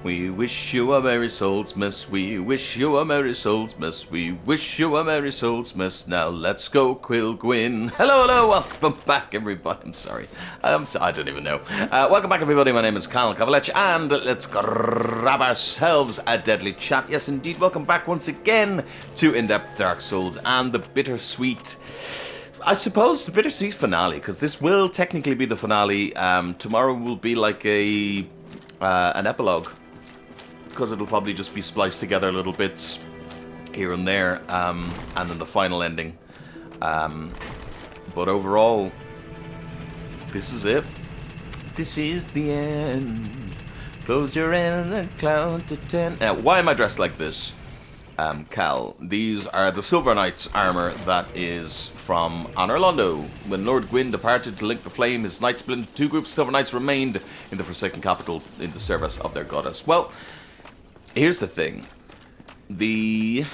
We wish you a Merry Soulsmas, we wish you a Merry Soulsmas, we wish you a Merry Soulsmas. Now let's go, Quill Gwyn. Hello, hello, welcome back, everybody. I'm sorry. I don't even know. Welcome back, everybody. My name is Kavalech, and let's grab ourselves a deadly chat. Yes, indeed. Welcome back once again to In-Depth Dark Souls and the bittersweet, I suppose, the bittersweet finale, because this will technically be the finale. Tomorrow will be like an epilogue, because it'll probably just be spliced together little bits here and there, and then the final ending. But overall, this is it. This is the end. Close your end and count to 10. Now, why am I dressed like this? Cal, these are the Silver Knight's armor that is from Honor Londo. When Lord Gwyn departed to link the flame, his knights split into two groups. Silver Knights remained in the Forsaken Capital in the service of their goddess. Well, here's the thing. The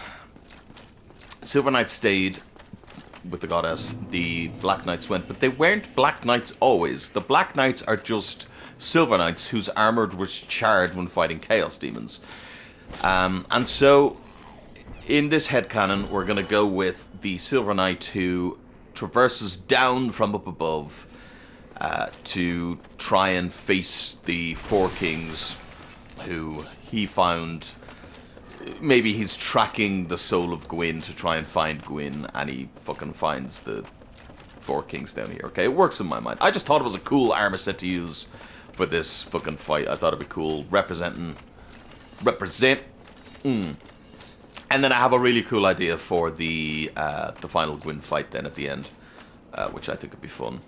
Silver Knights stayed with the goddess. The Black Knights went, but they weren't Black Knights always. The Black Knights are just Silver Knights whose armor was charred when fighting Chaos Demons. And so, in this headcanon, we're going to go with the Silver Knight who traverses down from up above to try and face the Four Kings who he found. Maybe he's tracking the soul of Gwyn to try and find Gwyn, and he fucking finds the Four Kings down here. Okay, it works in my mind. I just thought it was a cool armor set to use for this fucking fight. I thought it'd be cool. Represent. And then I have a really cool idea for the final Gwyn fight then at the end, which I think would be fun.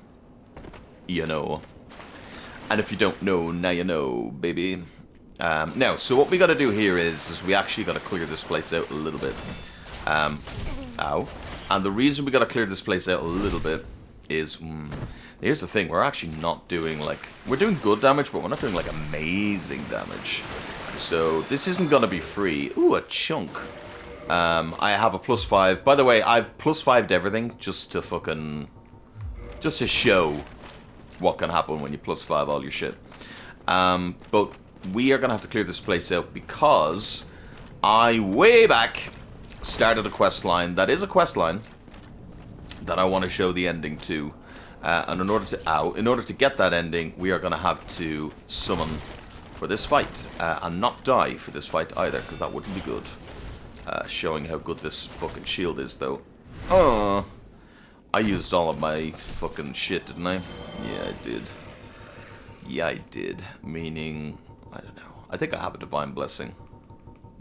You know. And if you don't know, now you know, baby. Now, so what we got to do here is we actually got to clear this place out a little bit. Ow. And the reason we got to clear this place out a little bit is, here's the thing, we're actually not doing, like, we're doing good damage, but we're not doing, like, amazing damage. So, this isn't going to be free. Ooh, a chunk. I have a +5. By the way, I've +5'd everything just to show what can happen when you +5 all your shit. But we are going to have to clear this place out because I, way back, started a quest line. That is a quest line that I want to show the ending to. And in order to get that ending, we are going to have to summon for this fight. And not die for this fight either, because that wouldn't be good. Showing how good this fucking shield is, though. Oh, I used all of my fucking shit, didn't I? Yeah, I did. Yeah, I did. Meaning, I don't know. I think I have a Divine Blessing.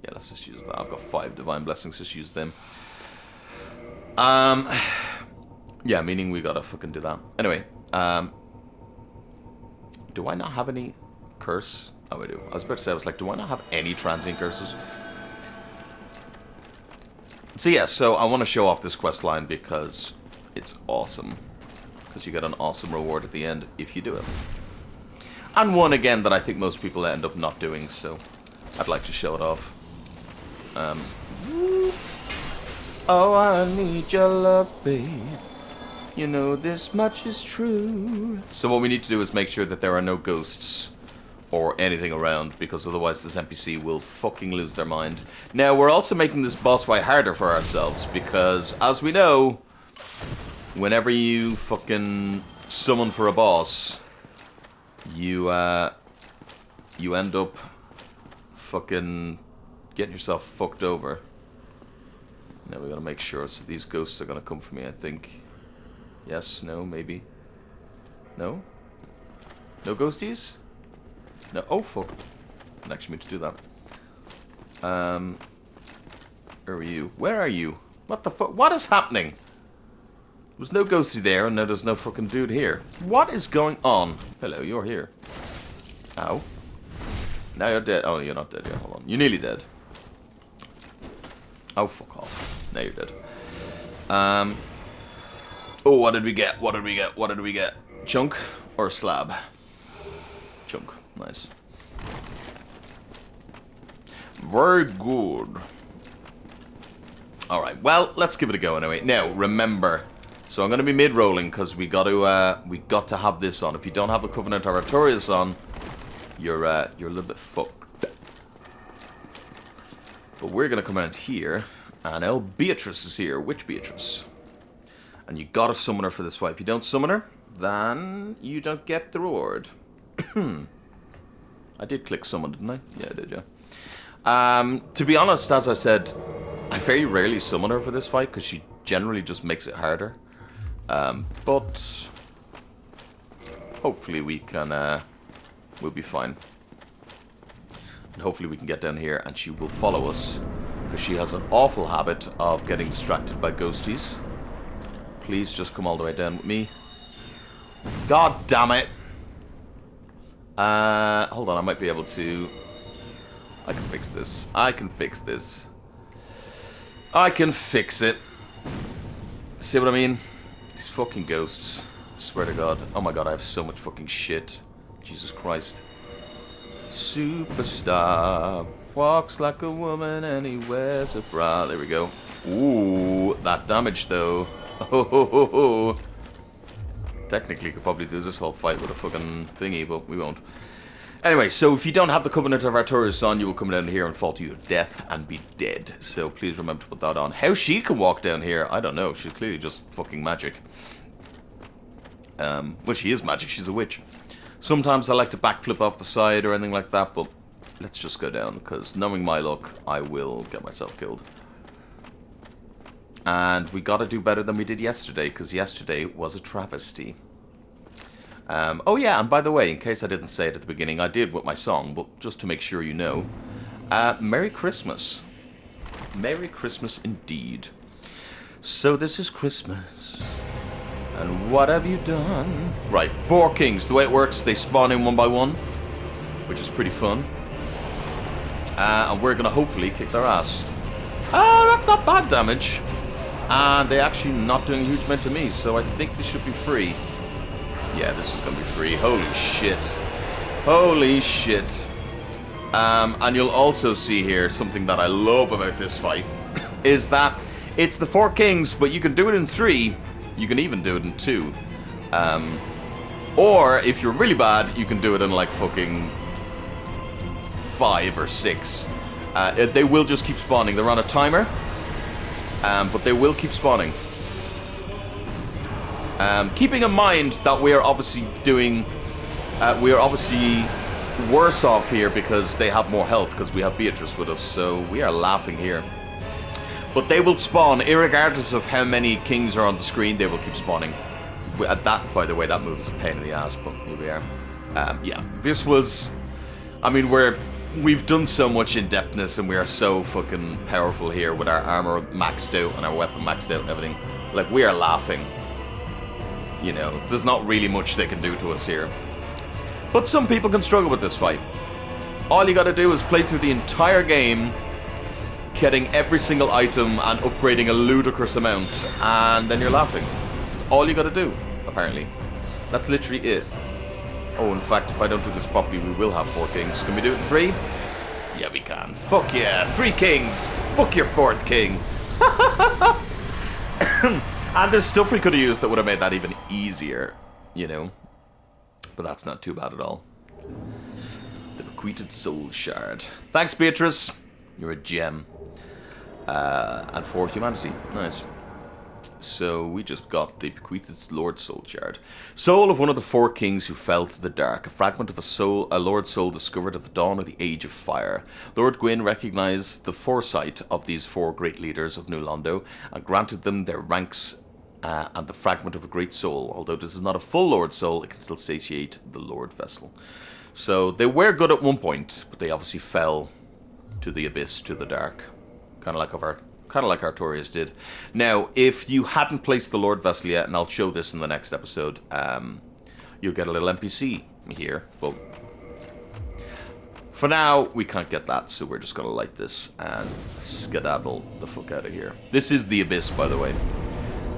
Yeah, let's just use that. I've got 5 Divine Blessings. Just use them. Yeah, meaning we gotta fucking do that. Anyway, do I not have any curse? Oh, I do. I was about to say, I was like, do I not have any transient curses? So yeah, so I want to show off this quest line because it's awesome. Because you get an awesome reward at the end if you do it. And one, again, that I think most people end up not doing, so I'd like to show it off. Oh, I need your love, babe. You know this much is true. So what we need to do is make sure that there are no ghosts or anything around, because otherwise this NPC will fucking lose their mind. Now, we're also making this boss fight harder for ourselves, because, as we know, whenever you fucking summon for a boss, you end up fucking getting yourself fucked over. Now we gotta make sure, so these ghosts are gonna come for me, I think. Yes, no, maybe. No? No ghosties? No, oh fuck. I didn't actually mean to do that. Where are you? Where are you? What the fuck? What is happening? There's no ghosty there, and now there's no fucking dude here. What is going on? Hello, you're here. Ow. Now you're dead. Oh, you're not dead yet. Hold on. You're nearly dead. Oh, fuck off. Now you're dead. Oh, what did we get? What did we get? What did we get? Chunk or slab? Chunk. Nice. Very good. Alright, well, let's give it a go anyway. Now, remember, so I'm going to be mid-rolling because we got to have this on. If you don't have a Covenant or Artorias on, you're a little bit fucked. But we're going to come out here, and El Beatrice is here. Witch Beatrice. And you got to summon her for this fight. If you don't summon her, then you don't get the reward. I did click summon, didn't I? Yeah, I did, yeah. To be honest, as I said, I very rarely summon her for this fight, because she generally just makes it harder. But hopefully we can, we'll be fine. And hopefully we can get down here and she will follow us, because she has an awful habit of getting distracted by ghosties. Please just come all the way down with me. God damn it! Hold on, I might be able to... I can fix this. I can fix this. I can fix it. See what I mean? These fucking ghosts. I swear to God. Oh my God, I have so much fucking shit. Jesus Christ. Superstar. Walks like a woman and he wears a bra. There we go. Ooh, that damage though. Oh, ho, ho, ho. Technically, could probably do this whole fight with a fucking thingy, but we won't. Anyway, so if you don't have the Covenant of Artorius on, you will come down here and fall to your death and be dead. So please remember to put that on. How she can walk down here, I don't know. She's clearly just fucking magic. Well, she is magic. She's a witch. Sometimes I like to backflip off the side or anything like that, but let's just go down, because knowing my luck, I will get myself killed. And we gotta do better than we did yesterday, because yesterday was a travesty. Oh yeah, and by the way, in case I didn't say it at the beginning, I did with my song, but just to make sure you know, Merry Christmas. Merry Christmas indeed. So this is Christmas, and what have you done? Right, 4 kings. The way it works, they spawn in one by one, which is pretty fun. And we're gonna hopefully kick their ass. That's not bad damage. And they're actually not doing a huge amount to me, so I think this should be free. Yeah, this is going to be free. Holy shit. Holy shit. And you'll also see here something that I love about this fight, is that it's the 4 kings, but you can do it in 3. You can even do it in 2. Or, if you're really bad, you can do it in like fucking 5 or 6. They will just keep spawning. They're on a timer. But they will keep spawning. Keeping in mind that we are obviously doing... we are obviously worse off here because they have more health, because we have Beatrice with us, so we are laughing here. But they will spawn, irregardless of how many kings are on the screen, they will keep spawning. That, by the way, that move is a pain in the ass, but here we are. Yeah, this was... I mean, we've done so much in-depthness, and we are so fucking powerful here with our armor maxed out and our weapon maxed out and everything. Like, we are laughing. You know, there's not really much they can do to us here. But some people can struggle with this fight. All you gotta do is play through the entire game, getting every single item and upgrading a ludicrous amount, and then you're laughing. That's all you gotta do, apparently. That's literally it. Oh, in fact, if I don't do this properly, we will have 4 kings. Can we do it in 3? Yeah, we can. Fuck yeah, 3 kings! Fuck your 4th king! And there's stuff we could have used that would have made that even easier, you know? But that's not too bad at all. The bequeathed soul shard. Thanks, Beatrice. You're a gem. And for humanity. Nice. So we just got the bequeathed Lord Soul Shard. Soul of one of the 4 kings who fell to the dark. A fragment of a Lord Soul discovered at the dawn of the Age of Fire. Lord Gwyn recognized the foresight of these 4 great leaders of New Londo and granted them their ranks and the fragment of a great soul. Although this is not a full Lord Soul, it can still satiate the Lord Vessel. So they were good at one point, but they obviously fell to the abyss, to the dark. Kind of like Artorius did. Now, if you hadn't placed the Lord Vessel yet, and I'll show this in the next episode, you'll get a little NPC here. But for now, we can't get that, so we're just going to light this and skedaddle the fuck out of here. This is the Abyss, by the way.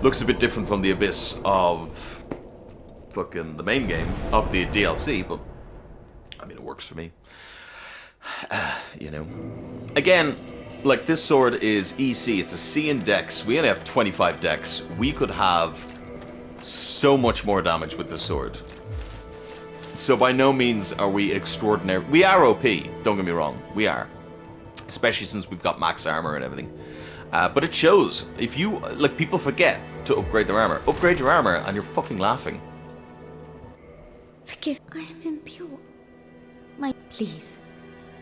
Looks a bit different from the Abyss of fucking the main game, of the DLC, but I mean, it works for me. You know. Again, like, this sword is EC. It's a C in dex. We only have 25 dex. We could have so much more damage with this sword. So by no means are we extraordinary. We are OP, don't get me wrong. We are. especially since we've got max armor and everything. But it shows. If you, like, people forget to upgrade their armor. Upgrade your armor and you're fucking laughing. Forgive, I am impure. Please,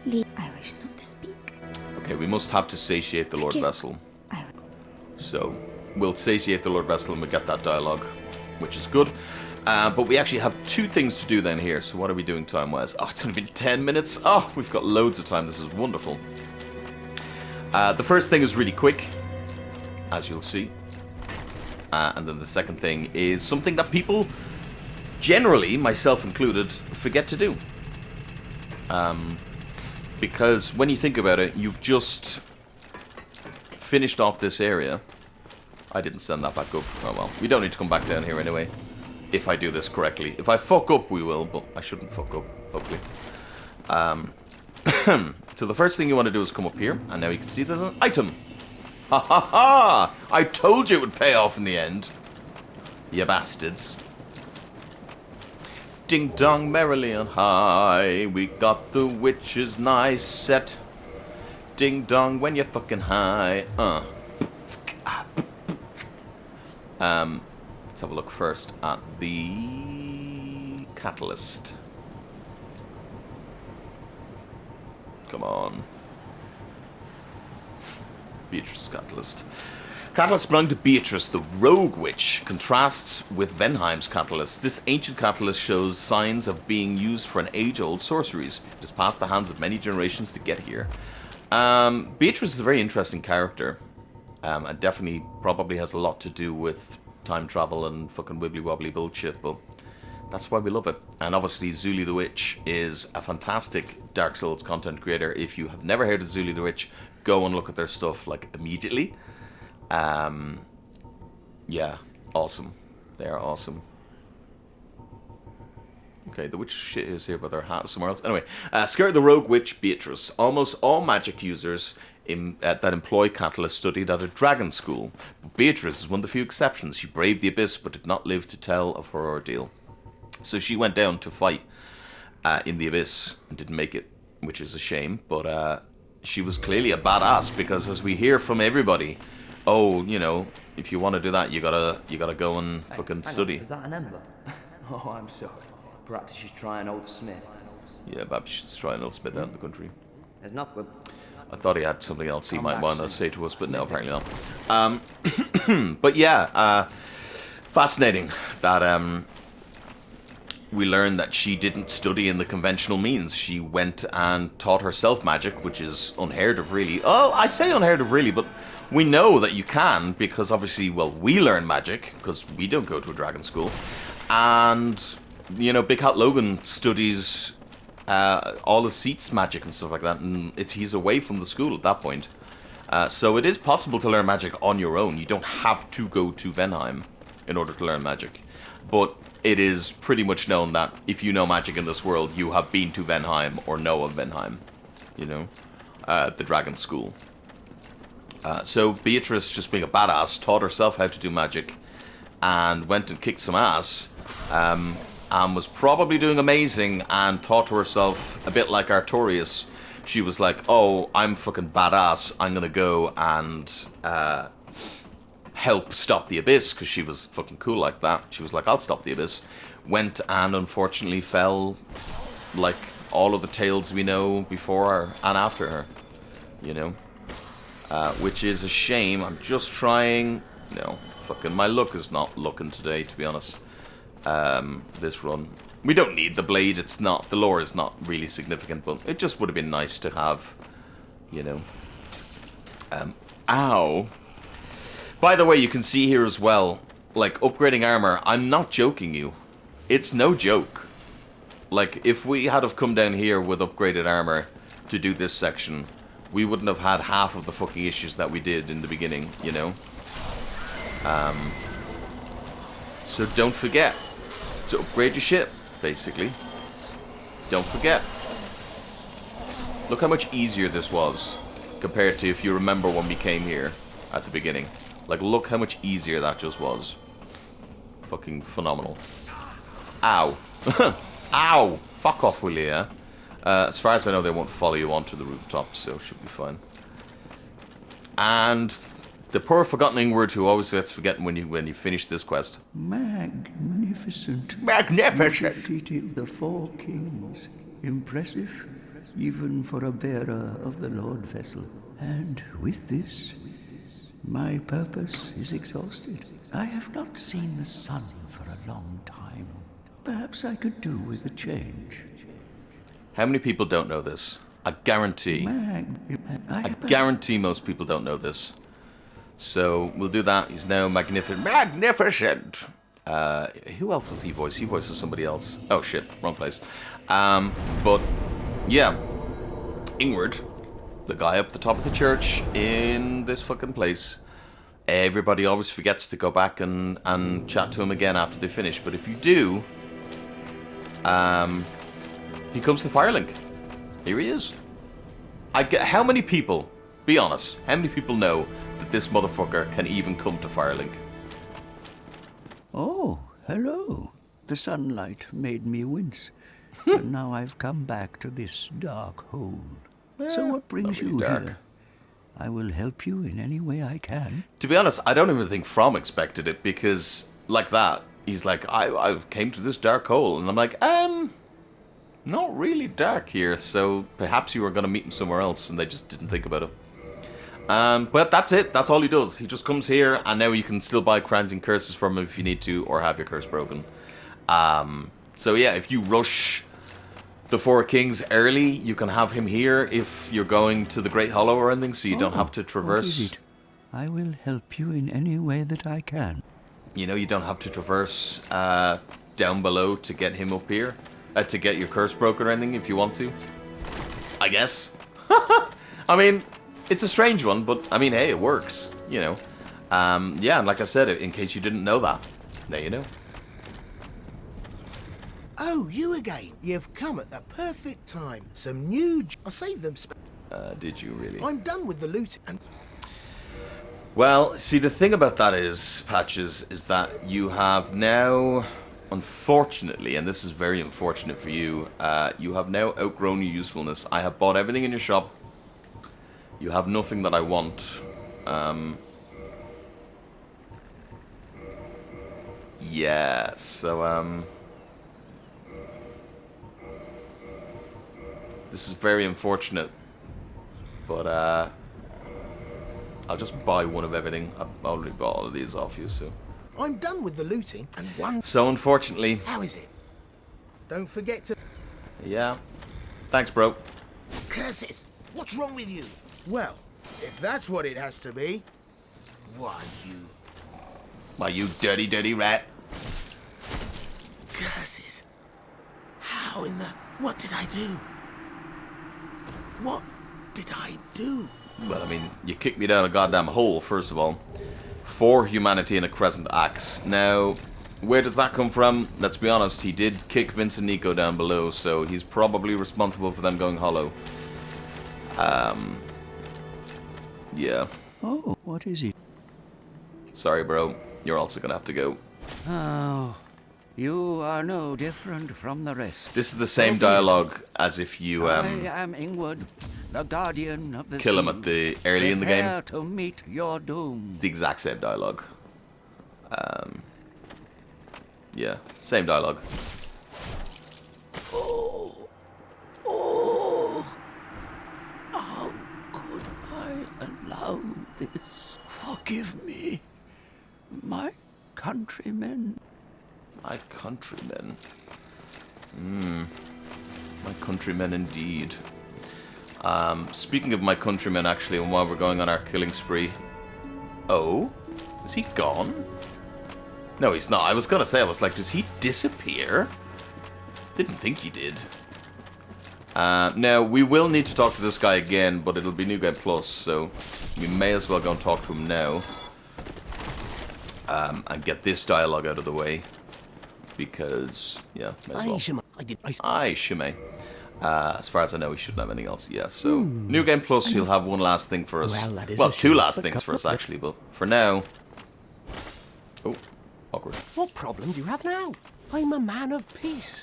leave. I wish not to speak. Okay, we must have to satiate the Lord Vessel. So, we'll satiate the Lord Vessel and we get that dialogue, which is good. But we actually have 2 things to do then here. So what are we doing time-wise? Oh, it's only been 10 minutes. Oh, we've got loads of time. This is wonderful. The first thing is really quick, as you'll see. And then the second thing is something that people, generally, myself included, forget to do. Because when you think about it, you've just finished off this area. I didn't send that back up. Oh well, we don't need to come back down here anyway. If I do this correctly. If I fuck up, we will, but I shouldn't fuck up, hopefully. So the first thing you want to do is come up here, and now you can see there's an item. Ha ha ha! I told you it would pay off in the end. You bastards. Ding dong merrily on high, we got the witch's nice set. Ding dong when you're fucking high. Let's have a look first at the catalyst. Come on. Beatrice catalyst. Catalyst belonging to Beatrice, the rogue witch, contrasts with Venheim's catalyst. This ancient catalyst shows signs of being used for an age-old sorceries. It has passed the hands of many generations to get here. Beatrice is a very interesting character. And definitely probably has a lot to do with time travel and fucking wibbly-wobbly bullshit, but that's why we love it. And obviously Zuli the Witch is a fantastic Dark Souls content creator. If you have never heard of Zuli the Witch, go and look at their stuff, like, immediately. Yeah, awesome. They are awesome. Okay, the witch shit is here, but their hat is somewhere else. Anyway, Scare the Rogue Witch Beatrice. Almost all magic users that employ Catalyst studied at a dragon school. But Beatrice is one of the few exceptions. She braved the abyss, but did not live to tell of her ordeal. So she went down to fight in the abyss and didn't make it, which is a shame. But she was clearly a badass, because as we hear from everybody, oh, you know, if you want to do that, you gotta go and fucking study. Is that an ember? Oh, I'm sorry. Perhaps you should try an old smith. Yeah, perhaps you should try an old smith out in the country. There's not. I thought he had something else he might want to say to us, but no, apparently not. But yeah, fascinating that we learned that she didn't study in the conventional means. She went and taught herself magic, which is unheard of, really. Oh, I say unheard of, really, but we know that you can, because obviously, well, we learn magic, because we don't go to a dragon school. And, you know, Big Hat Logan studies all the seats magic and stuff like that, and he's away from the school at that point. So it is possible to learn magic on your own. You don't have to go to Venheim in order to learn magic. But it is pretty much known that if you know magic in this world, you have been to Venheim or know of Venheim. You know, the dragon school. So Beatrice, just being a badass, taught herself how to do magic and went and kicked some ass. And was probably doing amazing, and thought to herself, a bit like Artorias, she was like, oh, I'm fucking badass, I'm gonna go and help stop the abyss, because she was fucking cool like that. She was like, I'll stop the abyss. Went and unfortunately fell like all of the tales we know before her and after her, you know, which is a shame. I'm just trying, no, fucking my luck is not looking today, to be honest. This run, we don't need the blade. It's not, the lore is not really significant, but it just would have been nice to have, you know. Ow. By the way, you can see here as well, like, upgrading armor. I'm not joking you. It's no joke. Like, if we had have come down here with upgraded armor to do this section, we wouldn't have had half of the fucking issues that we did in the beginning, you know. So don't forget to upgrade your ship, basically. Don't forget. Look how much easier this was compared to if you remember when we came here at the beginning. Like, look how much easier that just was. Fucking phenomenal. Ow. Ow! Fuck off, will you, yeah? As far as I know, they won't follow you onto the rooftop, so it should be fine. And the poor forgotten Ingward who always gets forgotten when you finish this quest. Magnificent. Magnificent! You defeated the 4 kings. Impressive, even for a bearer of the Lord vessel. And with this, my purpose is exhausted. I have not seen the sun for a long time. Perhaps I could do with a change. How many people don't know this? I guarantee. I guarantee most people don't know this. So we'll do that. He's now magnificent. Magnificent! Who else does he voice? He voices somebody else. Oh shit, wrong place. But yeah, Ingward, the guy up the top of the church in this fucking place. Everybody always forgets to go back and chat to him again after they finish. But if you do, he comes to Firelink. Here he is. How many people, be honest, how many people know that this motherfucker can even come to Firelink? Oh, hello. The sunlight made me wince. But now I've come back to this dark hole. So what brings not really you dark. here? I will help you in any way I can. To be honest, I don't even think From expected it, because like that, he's like, I came to this dark hole, and I'm like, not really dark here, so perhaps you were going to meet him somewhere else, and they just didn't think about it. But that's it. That's all he does. He just comes here, and now you can still buy crowns and curses from him if you need to, or have your curse broken. So yeah, if you rush the 4 kings early, you can have him here if you're going to the Great Hollow or anything, so you don't have to traverse. What is it? I will help you in any way that I can. You know, you don't have to traverse down below to get him up here, to get your curse broken or anything if you want to. I guess. I mean, it's a strange one, but I mean, hey, it works, you know. Yeah, and like I said, in case you didn't know that, there you know. Oh, you again. You've come at the perfect time. Some new... I saved them... Did you really? I'm done with the loot and... Well, see, the thing about that is, Patches, is that you have now, unfortunately, and this is very unfortunate for you, you have now outgrown your usefulness. I have bought everything in your shop. You have nothing that I want. Yeah, so, this is very unfortunate, but I'll just buy one of everything. I've already bought all of these off you, so. I'm done with the looting and one... So unfortunately. How is it? Don't forget to... Yeah. Thanks, bro. Curses! What's wrong with you? Well, if that's what it has to be, why you... Why, you dirty, dirty rat. Curses. How in the... What did I do? What did I do? Well, I mean, you kicked me down a goddamn hole, first of all. 4 humanity and a crescent axe. Now, where does that come from? Let's be honest, he did kick Vince and Nico down below, so he's probably responsible for them going hollow. Yeah. Oh, what is it? Sorry, bro. You're also gonna have to go. Oh, you are no different from the rest. This is the same dialogue as if you, I am Ingward, the guardian of the kill him sea. at the early in the game. Prepare to meet your doom. It's the exact same dialogue. Yeah, same dialogue. Oh, how could I allow this? Forgive me, my countrymen. My countrymen. My countrymen indeed. Speaking of my countrymen, actually, and while we're going on our killing spree. Oh? Is he gone? No, he's not. I was gonna say, I was like, does he disappear? Didn't think he did. Now, we will need to talk to this guy again, but it'll be New Game Plus, so we may as well go and talk to him now. And get this dialogue out of the way. Because, yeah, may as well. Aye, Shimei. As far as I know, he shouldn't have anything else. Yeah, so New Game Plus, he'll have one last thing for us. Well, 2 last things for us, actually, but for now... Oh, awkward. What problem do you have now? I'm a man of peace.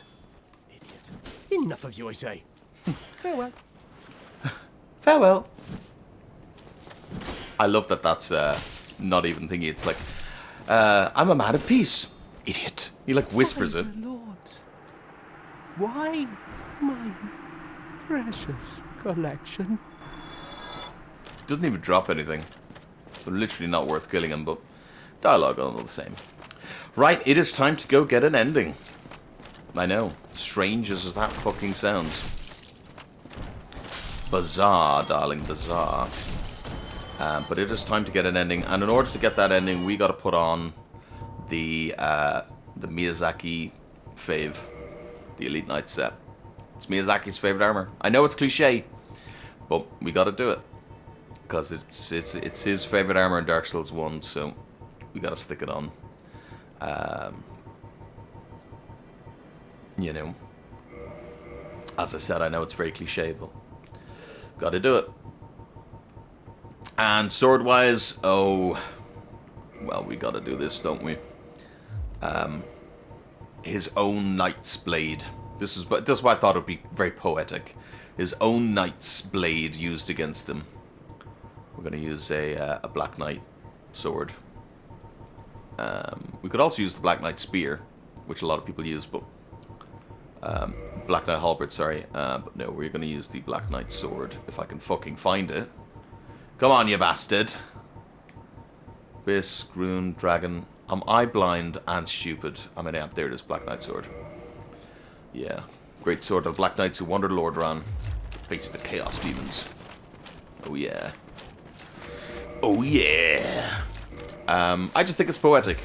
Idiot. Enough of you, I say. Farewell. Farewell. I love that that's not even thingy. It's like, I'm a man of peace. Idiot. He like whispers it. My lords, why my precious collection? Doesn't even drop anything. So literally not worth killing him, but dialogue all the same. Right, it is time to go get an ending. I know, strange as that fucking sounds. Bizarre, darling, bizarre. But it is time to get an ending, and in order to get that ending, we got to put on the Miyazaki fave, the Elite Knight set. It's Miyazaki's favorite armor. I know it's cliche, but we got to do it because it's his favorite armor in Dark Souls 1, so we got to stick it on. You know, as I said, I know it's very cliche, but got to do it. And sword-wise, oh, well, we got to do this, don't we? His own knight's blade. This is why I thought it'd be very poetic. His own knight's blade used against him. We're going to use a Black Knight sword. We could also use the Black Knight spear, which a lot of people use, but Black Knight halberd, sorry. But no, we're going to use the Black Knight sword if I can fucking find it. Come on, you bastard. Bisque, Rune, Dragon. Am I blind and stupid? I mean, yeah, there it is, Black Knight sword. Yeah, great sword of Black Knights who wandered Lordran, face the Chaos Demons. Oh yeah. Oh yeah. I just think it's poetic.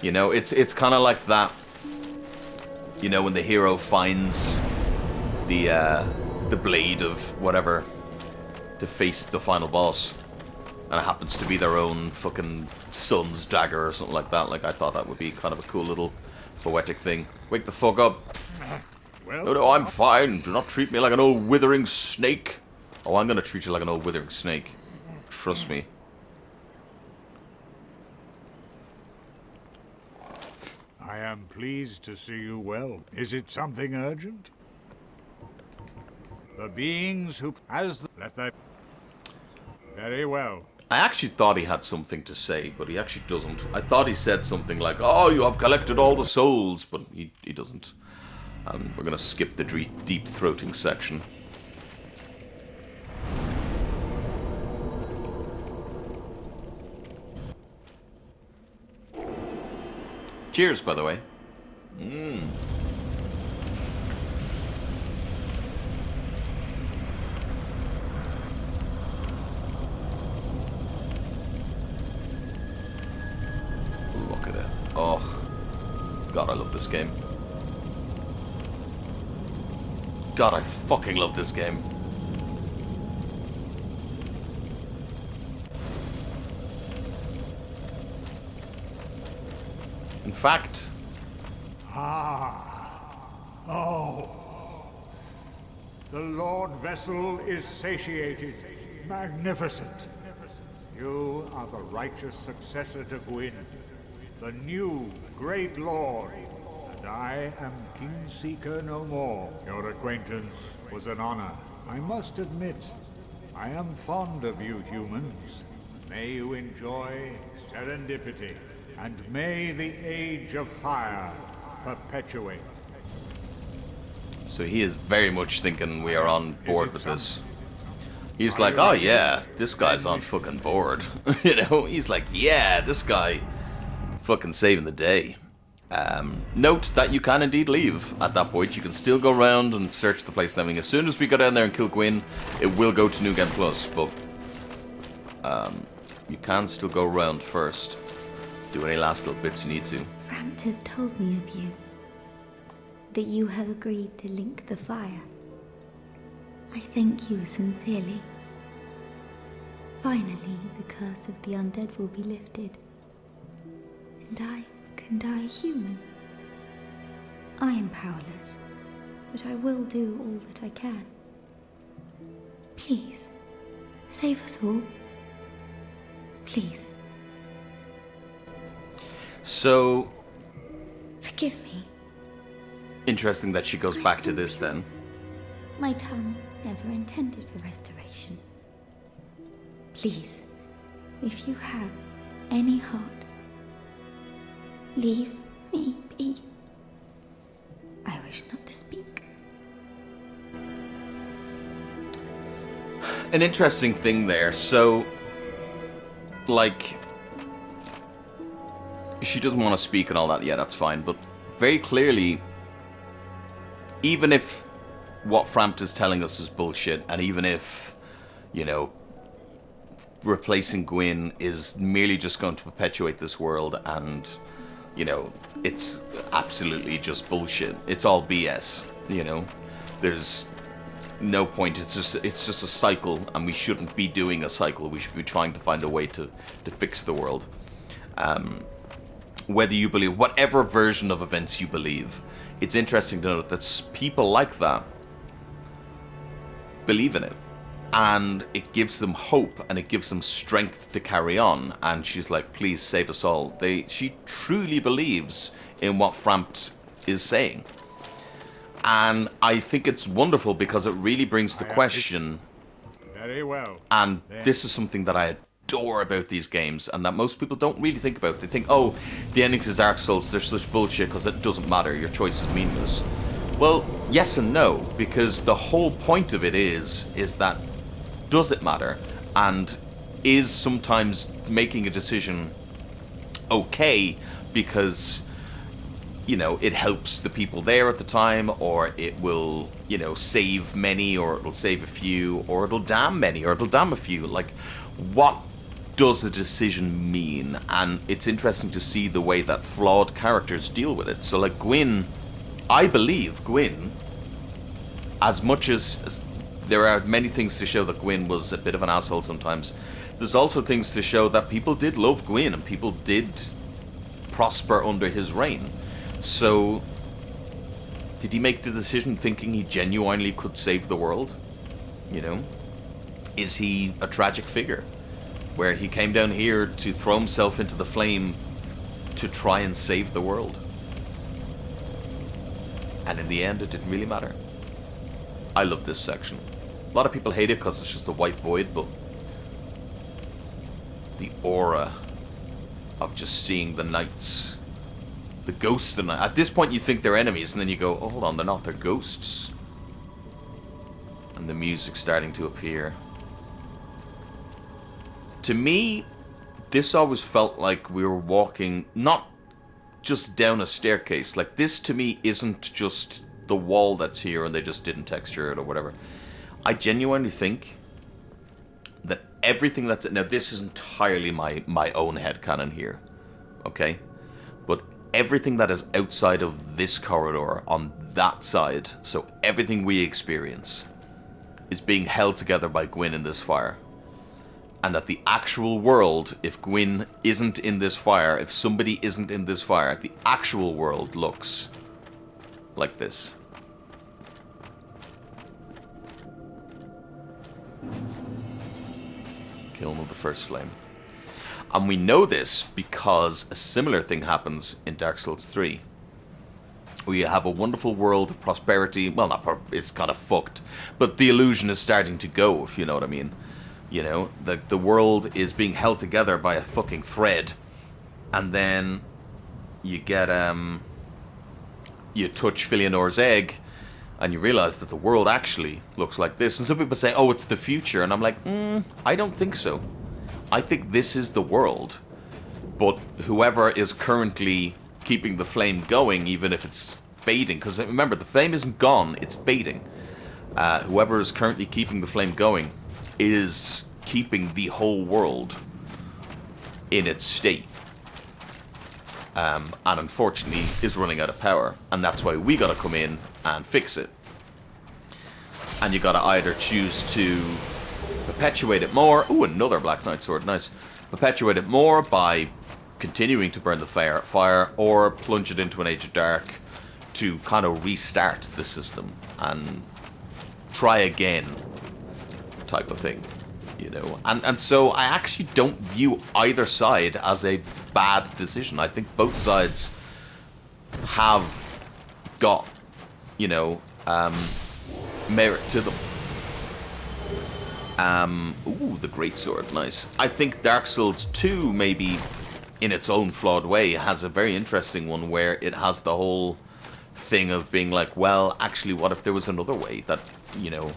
You know, it's kind of like that. You know, when the hero finds the blade of whatever to face the final boss, and it happens to be their own fucking son's dagger or something like that. Like, I thought that would be kind of a cool little poetic thing. Wake the fuck up. Well, No, I'm fine. Do not treat me like an old withering snake. Oh, I'm gonna treat you like an old withering snake. Trust me. I am pleased to see you well. Is it something urgent? The beings who... Let them... Very well. I actually thought he had something to say, but he actually doesn't. I thought he said something like, "Oh, you have collected all the souls," but he doesn't. We're gonna skip the deep-throating section. Cheers, by the way. Look at it. Oh, God, I love this game. God, I fucking love this game. In fact... Oh. The Lord Vessel is satiated. Magnificent. You are the righteous successor to Gwyn, the new great lord. And I am Kingseeker no more. Your acquaintance was an honor. I must admit, I am fond of you humans. May you enjoy serendipity, and may the Age of Fire perpetuate. So he is very much thinking we are on board with this. He's like, oh yeah, this guy's on fucking board. You know, he's like, yeah, this guy fucking saving the day. Note that you can indeed leave at that point. You can still go around and search the place and everything. As soon as we go down there and kill Gwyn, it will go to New Game Plus, but you can still go around first. Do any last little bits you need to. Framt has told me of you. That you have agreed to link the fire. I thank you sincerely. Finally, the curse of the undead will be lifted. And I can die human. I am powerless, but I will do all that I can. Please, save us all. Please. So... Forgive me. Interesting that she goes back to this then. My tongue never intended for restoration. Please, if you have any heart, leave me be. I wish not to speak. An interesting thing there. So, like, she doesn't want to speak and all that. Yeah, that's fine. But very clearly, even if what Frampt is telling us is bullshit, and even if, you know, replacing Gwyn is merely just going to perpetuate this world and, you know, it's absolutely just bullshit. It's all BS, you know. There's no point. It's just a cycle, and we shouldn't be doing a cycle. We should be trying to find a way to fix the world. Whether you believe whatever version of events you believe, it's interesting to note that people like that believe in it, and it gives them hope and it gives them strength to carry on. And she's like, please save us all. She truly believes in what Frampt is saying, and I think it's wonderful because it really brings the question. Very well. And this is something that I adore about these games, and that most people don't really think about. They think, oh, the endings is Dark Souls, they're such bullshit because it doesn't matter, your choice is meaningless. Well, yes and no, because the whole point of it is that does it matter? And is sometimes making a decision okay because, you know, it helps the people there at the time, or it will, you know, save many, or it'll save a few, or it'll damn many, or it'll damn a few. Like, what does the decision mean? And it's interesting to see the way that flawed characters deal with it. So, like, Gwyn, I believe Gwyn, as much as there are many things to show that Gwyn was a bit of an asshole sometimes, there's also things to show that people did love Gwyn, and people did prosper under his reign. So, did he make the decision thinking he genuinely could save the world? You know? Is he a tragic figure? Where he came down here to throw himself into the flame to try and save the world? And in the end, it didn't really matter. I love this section. A lot of people hate it because it's just a white void, but the aura of just seeing the knights, the ghosts of the night. At this point, you think they're enemies, and then you go, oh, hold on, they're not, they're ghosts. And the music's starting to appear. To me, this always felt like we were walking not just down a staircase. Like, this to me isn't just the wall that's here and they just didn't texture it or whatever. I genuinely think that everything that's... Now, this is entirely my own headcanon here, okay? But everything that is outside of this corridor on that side, so everything we experience, is being held together by Gwyn in this fire. And that the actual world, if Gwyn isn't in this fire, if somebody isn't in this fire, the actual world looks like this. Kiln of the First Flame. And we know this because a similar thing happens in Dark Souls 3. We have a wonderful world of prosperity. Well, it's kind of fucked, but the illusion is starting to go, if you know what I mean. You know, the world is being held together by a fucking thread, and then you get you touch Filianor's egg, and you realize that the world actually looks like this. And some people say, "Oh, it's the future," and I'm like, I don't think so. I think this is the world, but whoever is currently keeping the flame going, even if it's fading, because remember, the flame isn't gone; it's fading. Whoever is currently keeping the flame going is keeping the whole world in its state, and unfortunately is running out of power, and that's why we gotta come in and fix it. And you gotta either choose to perpetuate it more. Ooh, another Black Knight sword, nice. Perpetuate it more by continuing to burn the fire, or plunge it into an Age of Dark to kind of restart the system and try again, type of thing, you know. And so I actually don't view either side as a bad decision. I think both sides have got, you know, merit to them. Ooh, the greatsword, nice. I think Dark Souls 2, maybe in its own flawed way, has a very interesting one where it has the whole thing of being like, well, actually, what if there was another way that, you know,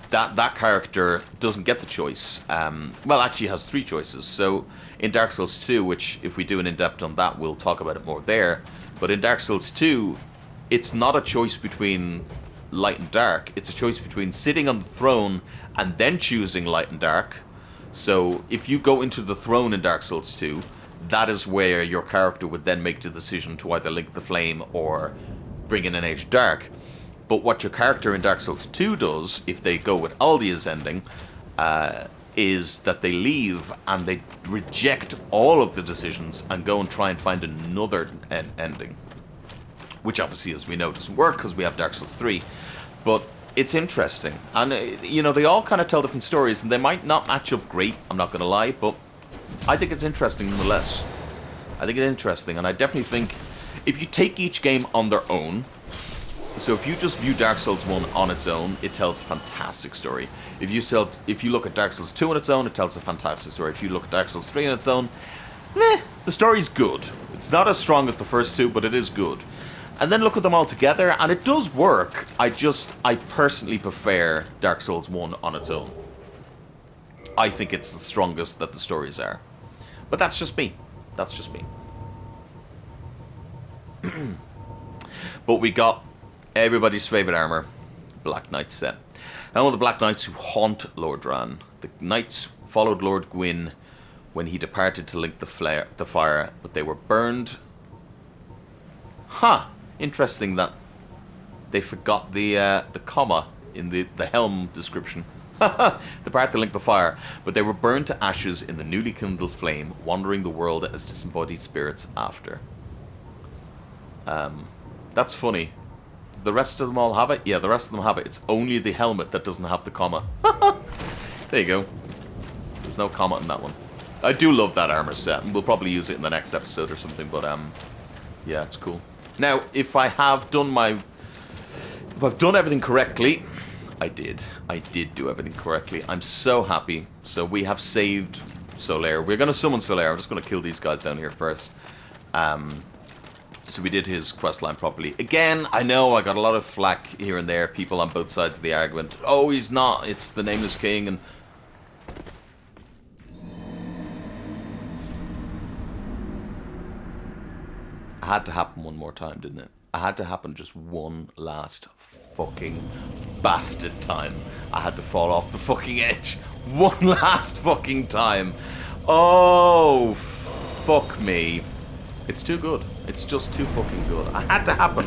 that character doesn't get the choice. Well, actually has 3 choices. So in Dark Souls 2, which if we do an in-depth on that, we'll talk about it more there. But in Dark Souls 2, it's not a choice between light and dark. It's a choice between sitting on the throne and then choosing light and dark. So if you go into the throne in Dark Souls 2, that is where your character would then make the decision to either link the flame or bring in an Age Dark. But what your character in Dark Souls 2 does, if they go with Aldia's ending, is that they leave and they reject all of the decisions and go and try and find another ending. Which obviously, as we know, doesn't work because we have Dark Souls 3. But it's interesting. And, you know, they all kind of tell different stories, and they might not match up great, I'm not going to lie, but I think it's interesting nonetheless. I think it's interesting, and I definitely think if you take each game on their own, so if you just view Dark Souls 1 on its own, it tells a fantastic story. If you look at Dark Souls 2 on its own, it tells a fantastic story. If you look at Dark Souls 3 on its own, the story's good. It's not as strong as the first 2, but it is good. And then look at them all together, and it does work. I personally prefer Dark Souls 1 on its own. I think it's the strongest that the stories are. But that's just me. That's just me. But we got everybody's favorite armor, Black Knight set. And all the Black Knights who haunt Lordran. The Knights followed Lord Gwyn when he departed to link the fire, but they were burned. Huh. Interesting that they forgot the comma in the helm description. The part to link the fire, but they were burned to ashes in the newly kindled flame, wandering the world as disembodied spirits after. That's funny. The rest of them all have it? Yeah, the rest of them have it. It's only the helmet that doesn't have the comma. There you go. There's no comma in that one. I do love that armor set, and we'll probably use it in the next episode or something, but yeah, it's cool. Now, if I've done everything correctly, I did do everything correctly. I'm so happy. So we have saved Solaire. We're going to summon Solaire. I'm just going to kill these guys down here first. So we did his questline properly. Again, I know I got a lot of flack here and there. People on both sides of the argument. Oh, he's not. It's the Nameless King. And it had to happen one more time, didn't it? It had to happen just one last fucking bastard time. I had to fall off the fucking edge. One last fucking time. Oh, fuck me. It's too good. It's just too fucking good. It had to happen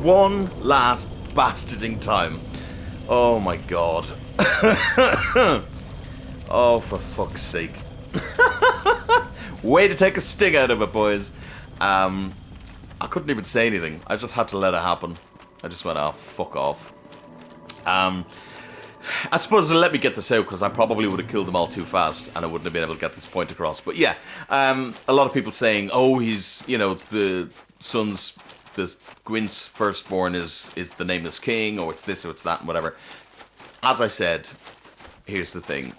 one last bastarding time. Oh my god. Oh, for fuck's sake. Way to take a sting out of it, boys. I couldn't even say anything. I just had to let it happen. I just went, oh, fuck off. I suppose let me get this out, because I probably would have killed them all too fast, and I wouldn't have been able to get this point across. But yeah, a lot of people saying, oh, he's, you know, the Gwyn's firstborn is the Nameless King, or it's this, or it's that, and whatever. As I said, here's the thing.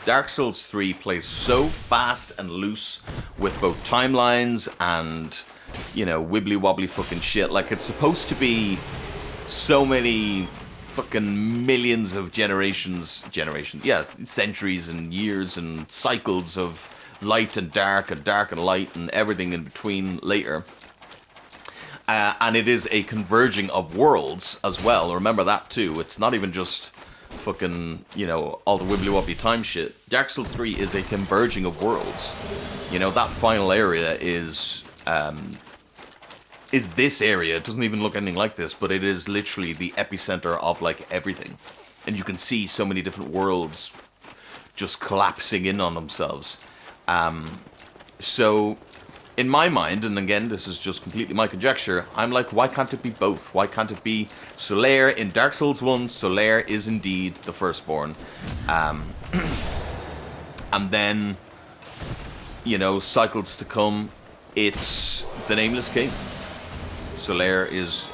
Dark Souls 3 plays so fast and loose with both timelines and, you know, wibbly-wobbly fucking shit. Like, it's supposed to be so many fucking millions of centuries and years and cycles of light and dark and light and everything in between later. And it is a converging of worlds as well. Remember that too. It's not even just fucking, you know, all the wibbly-wobbly time shit. Dark Souls 3 is a converging of worlds. You know, that final area is this area. It doesn't even look anything like this, but it is literally the epicenter of, like, everything. And you can see so many different worlds just collapsing in on themselves. So, in my mind, and again, this is just completely my conjecture, I'm like, why can't it be both? Why can't it be Solaire? In Dark Souls 1, Solaire is indeed the firstborn. And then, you know, cycles to come, it's the Nameless King. Solaire is,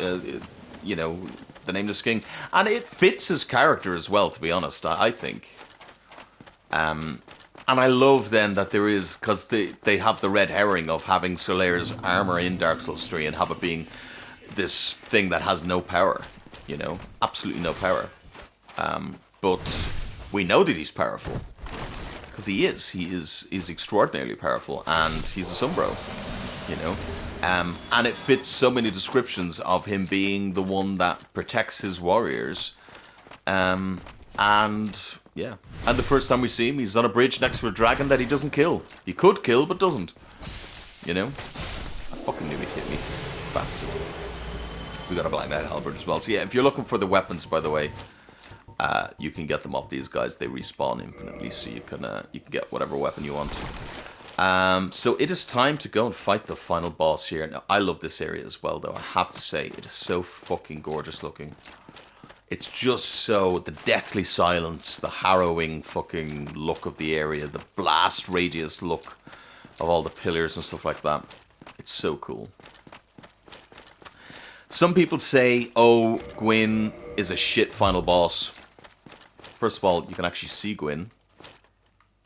you know, the Nameless King. And it fits his character as well, to be honest, I think. And I love then that there is, because they have the red herring of having Solaire's armor in Dark Souls 3 and have it being this thing that has no power, you know, absolutely no power. But we know that he's powerful, because he is extraordinarily powerful, and he's a Sombro, you know. And it fits so many descriptions of him being the one that protects his warriors. And yeah, and the first time we see him, he's on a bridge next to a dragon that he doesn't kill. He could kill, but doesn't. You know? I fucking knew he'd hit me. Bastard. We got a Black Knight halberd as well. So yeah, if you're looking for the weapons, by the way, you can get them off these guys. They respawn infinitely, so you can get whatever weapon you want. So it is time to go and fight the final boss here. Now, I love this area as well, though. I have to say, it is so fucking gorgeous looking. It's just so, the deathly silence, the harrowing fucking look of the area, the blast radius look of all the pillars and stuff like that. It's so cool. Some people say, oh, Gwyn is a shit final boss. First of all, you can actually see Gwyn.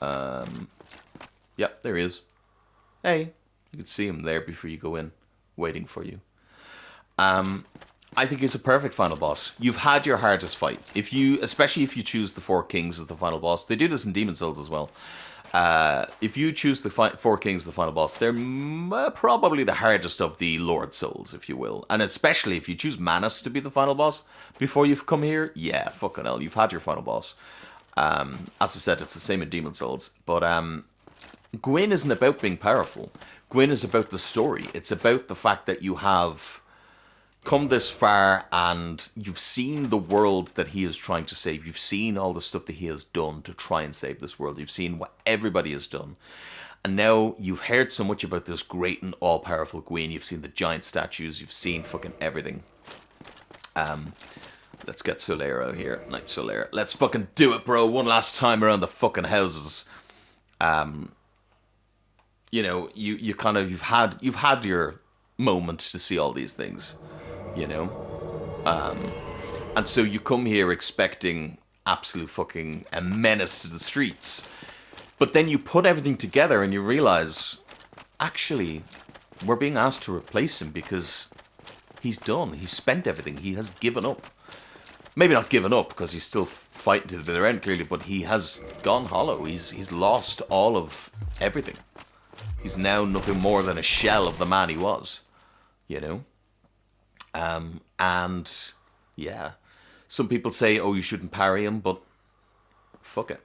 Yep, there he is. Hey, you can see him there before you go in, waiting for you. I think he's a perfect final boss. You've had your hardest fight. Especially if you choose the Four Kings as the final boss. They do this in Demon Souls as well. If you choose the Four Kings as the final boss, they're probably the hardest of the Lord Souls, if you will. And especially if you choose Manus to be the final boss before you've come here, yeah, fucking hell, you've had your final boss. As I said, it's the same in Demon Souls. But Gwyn isn't about being powerful. Gwyn is about the story. It's about the fact that you have come this far and you've seen the world that he is trying to save. You've seen all the stuff that he has done to try and save this world. You've seen what everybody has done. And now you've heard so much about this great and all-powerful Gwyn. You've seen the giant statues. You've seen fucking everything. Let's get Solaire out here. Knight Solaire. Let's fucking do it, bro. One last time around the fucking houses. You know, you've had your moment to see all these things, you know, and so you come here expecting absolute fucking a menace to the streets, but then you put everything together and you realize, actually, we're being asked to replace him because he's done. He's spent everything. He has given up. Maybe not given up because he's still fighting to the bitter end, clearly, but he has gone hollow. He's lost all of everything. He's now nothing more than a shell of the man he was, you know? And, yeah. Some people say, oh, you shouldn't parry him, but fuck it.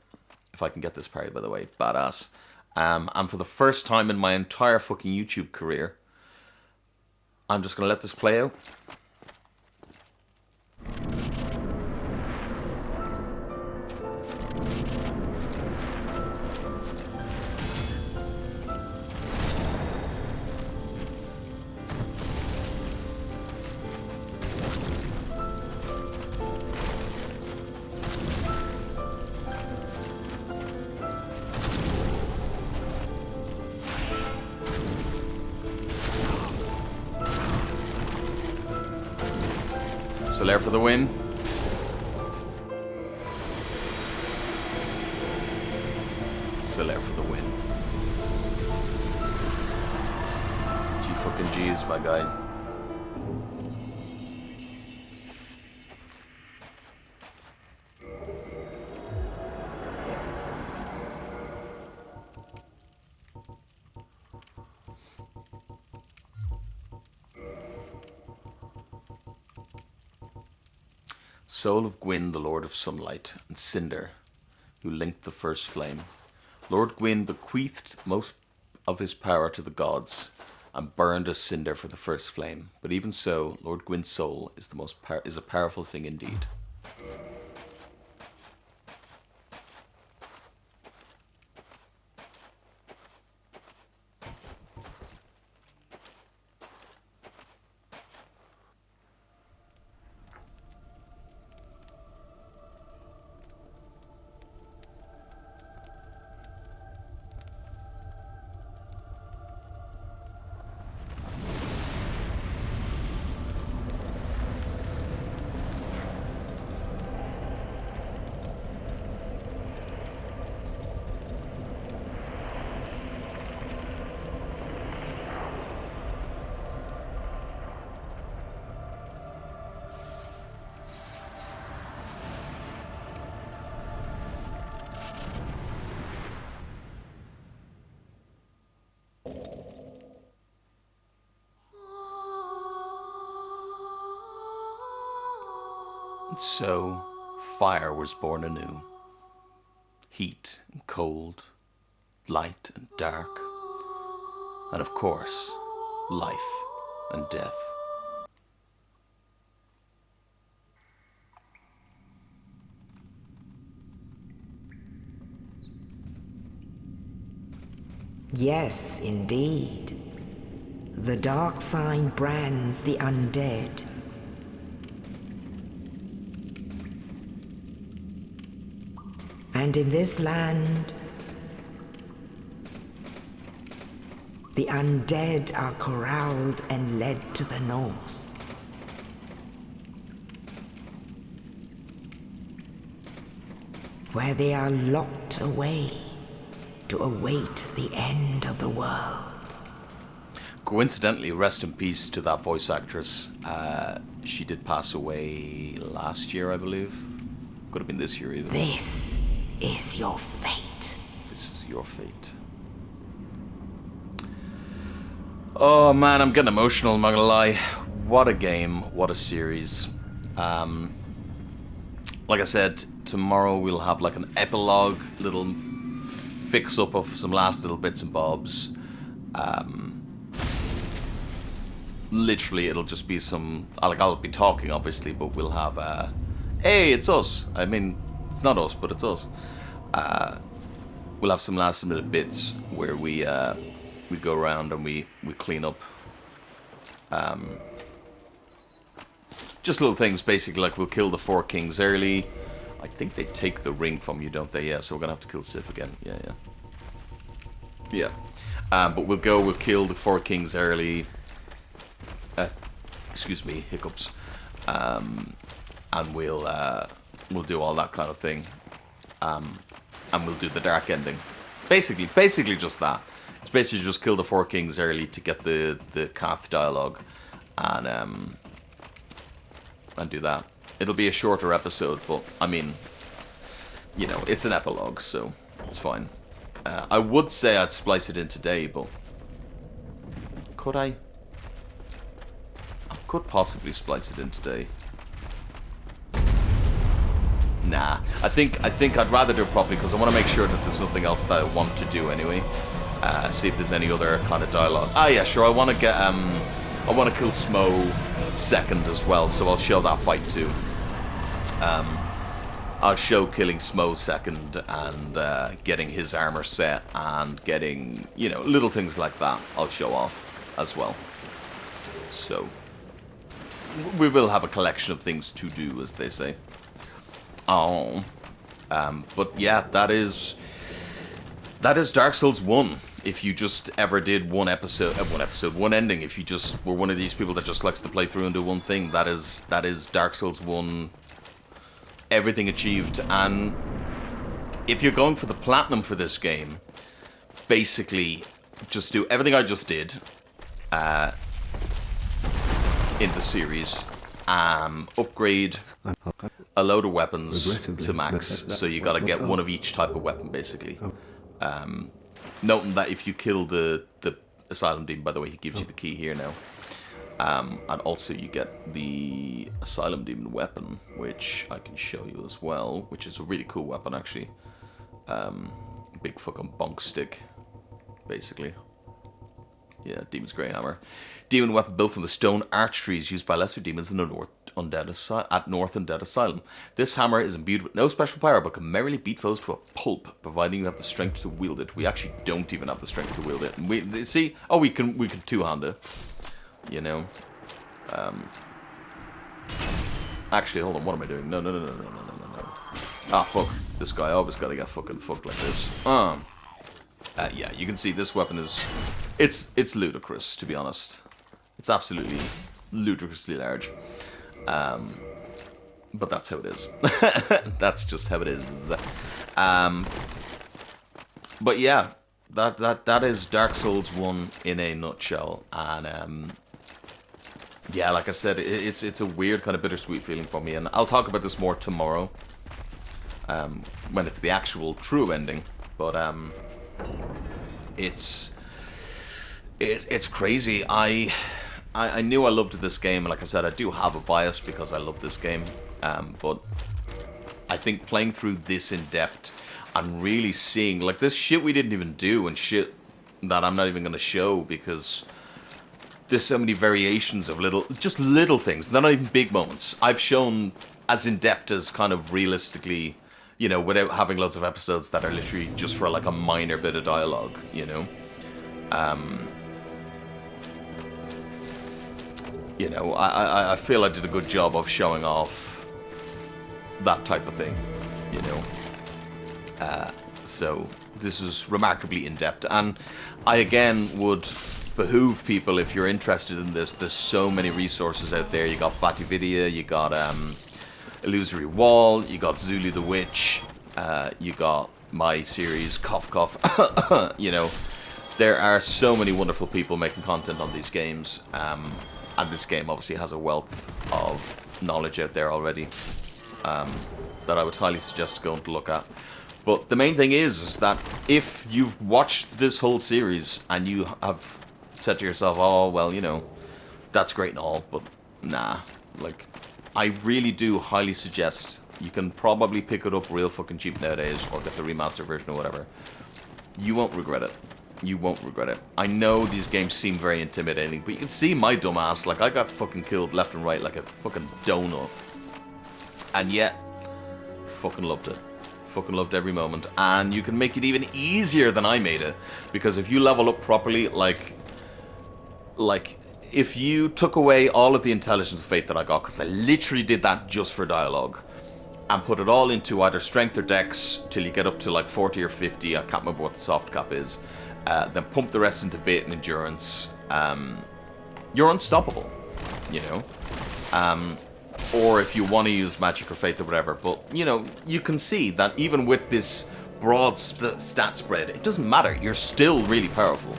If I can get this parry, by the way, badass. And for the first time in my entire fucking YouTube career, I'm just going to let this play out. Solaire for the win. Solaire for the win. G fucking G's, my guy. Soul of Gwyn, the Lord of Sunlight, and Cinder, who linked the first flame. Lord Gwyn bequeathed most of his power to the gods, and burned as cinder for the first flame. But even so, Lord Gwyn's soul is a powerful thing indeed. And so, fire was born anew. Heat and cold, light and dark, and of course, life and death. Yes, indeed. The dark sign brands the undead. And in this land, the undead are corralled and led to the north. Where they are locked away to await the end of the world. Coincidentally, rest in peace to that voice actress. She did pass away last year, I believe. Could have been this year even. This is your fate. This is your fate. Oh man, I'm getting emotional, I'm not gonna lie. What a game, what a series. Like I said, tomorrow we'll have like an epilogue, little fix up of some last little bits and bobs. Literally, it'll just be some, I'll be talking obviously, but we'll have, hey, it's us. I mean, it's not us, but it's us. We'll have some last minute bits where we go around and we clean up. Just little things, basically, like we'll kill the 4 kings early. I think they take the ring from you, don't they? Yeah, so we're gonna have to kill Sif again. Yeah. But we'll kill the 4 kings early. Excuse me, hiccups. And we'll do all that kind of thing. And we'll do the dark ending. Basically just that. It's basically just kill the 4 kings early to get the Kath dialogue, and do that. It'll be a shorter episode, but I mean, you know, it's an epilogue, so it's fine. I would say I'd splice it in today, but could I? I could possibly splice it in today. Nah, I think I'd rather do it properly because I want to make sure that there's nothing else that I want to do anyway. See if there's any other kind of dialogue. Ah, yeah, sure. I want to get I want to kill Smo second as well, so I'll show that fight too. I'll show killing Smo second and getting his armor set and getting, you know, little things like that. I'll show off as well. So we will have a collection of things to do, as they say. Oh, but yeah, that is Dark Souls 1. If you just ever did one ending, if you just were one of these people that just likes to play through and do one thing, that is Dark Souls 1. Everything achieved. And if you're going for the platinum for this game, basically just do everything I just did in the series. Upgrade a load of weapons to max, so you gotta get one of each type of weapon basically. Noting that if you kill the Asylum Demon, by the way, he gives you the key here now. And also you get the Asylum Demon weapon, which I can show you as well, which is a really cool weapon actually. Big fucking bonk stick, basically. Yeah, Demon's Grey Hammer. Demon weapon built from the stone arch trees used by lesser demons in the North Undead Asylum. This hammer is imbued with no special power, but can merrily beat foes to a pulp, providing you have the strength to wield it. We actually don't even have the strength to wield it. And we see, oh, we can two-hand it. You know. Actually, hold on. What am I doing? No. Ah, fuck. This guy always gotta get fucking fucked like this. Yeah, you can see this weapon is, it's ludicrous, to be honest. It's absolutely ludicrously large. But that's how it is. That's just how it is. But yeah, that is Dark Souls 1 in a nutshell. And yeah, like I said, it's a weird kind of bittersweet feeling for me, and I'll talk about this more tomorrow. When it's the actual true ending. But it's crazy. I knew I loved this game, and like I said, I do have a bias because I love this game. But I think playing through this in depth and really seeing, like, this shit we didn't even do and shit that I'm not even going to show because there's so many variations of just little things. They're not even big moments. I've shown as in depth as kind of realistically, you know, without having loads of episodes that are literally just for like a minor bit of dialogue, you know. You know, I feel I did a good job of showing off that type of thing, you know. So this is remarkably in-depth, and I again would behoove people, if you're interested in this, there's so many resources out there. You got Batividia, you got Illusory Wall, you got Zulu the Witch, you got my series Cough Cough. You know, there are so many wonderful people making content on these games, and this game obviously has a wealth of knowledge out there already that I would highly suggest going to look at. But the main thing is that if you've watched this whole series and you have said to yourself, oh, well, you know, that's great and all, but nah, like, I really do highly suggest, you can probably pick it up real fucking cheap nowadays or get the remastered version or whatever. You won't regret it. You won't regret it. I know these games seem very intimidating, but you can see my dumb ass, like, I got fucking killed left and right like a fucking donut. And yet, fucking loved it. Fucking loved every moment. And you can make it even easier than I made it, because if you level up properly, like if you took away all of the intelligence fate that I got, because I literally did that just for dialogue, and put it all into either strength or dex till you get up to like 40 or 50, I can't remember what the soft cap is, then pump the rest into fate and endurance, you're unstoppable, you know. Or if you want to use magic or faith or whatever, but, you know, you can see that even with this broad stat spread, it doesn't matter. You're still really powerful.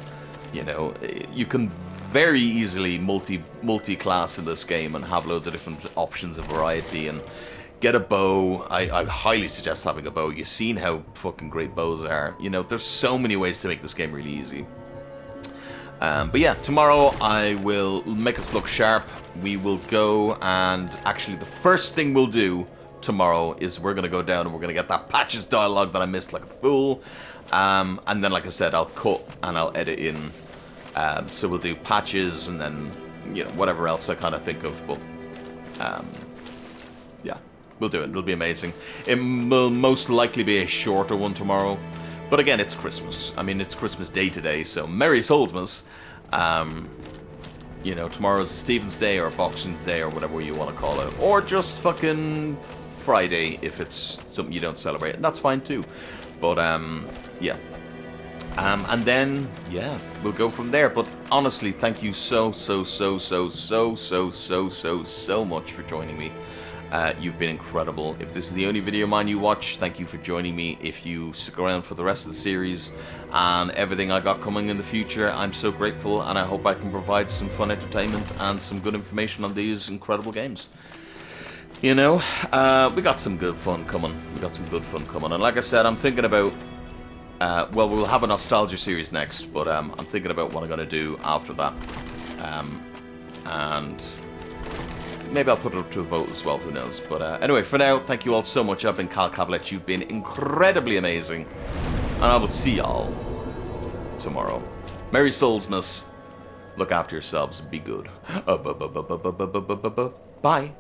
You know, you can very easily multi-class in this game and have loads of different options of variety and get a bow. I highly suggest having a bow. You've seen how fucking great bows are. You know, there's so many ways to make this game really easy. But yeah, tomorrow I will make us look sharp. We will go and actually the first thing we'll do tomorrow is we're going to go down and we're going to get that patches dialogue that I missed like a fool. And then, like I said, I'll cut and I'll edit in. So we'll do patches and then, you know, whatever else I kind of think of. But yeah, we'll do it. It'll be amazing. It will most likely be a shorter one tomorrow. But again, it's Christmas. I mean, it's Christmas Day today, so Merry Soulsmas. You know, tomorrow's Stephen's Day or Boxing Day or whatever you want to call it. Or just fucking Friday if it's something you don't celebrate. And that's fine too. But, yeah. And then, yeah, we'll go from there. But honestly, thank you so much for joining me. You've been incredible. If this is the only video of mine you watch, thank you for joining me. If you stick around for the rest of the series and everything I got coming in the future, I'm so grateful, and I hope I can provide some fun entertainment and some good information on these incredible games. You know, we got some good fun coming. And like I said, I'm thinking about, well, we'll have a nostalgia series next, but I'm thinking about what I'm going to do after that. And maybe I'll put it up to a vote as well, who knows. But anyway, for now, thank you all so much. I've been Kavalech. You've been incredibly amazing. And I will see y'all tomorrow. Merry Soulsmas. Look after yourselves. Be good. Bye.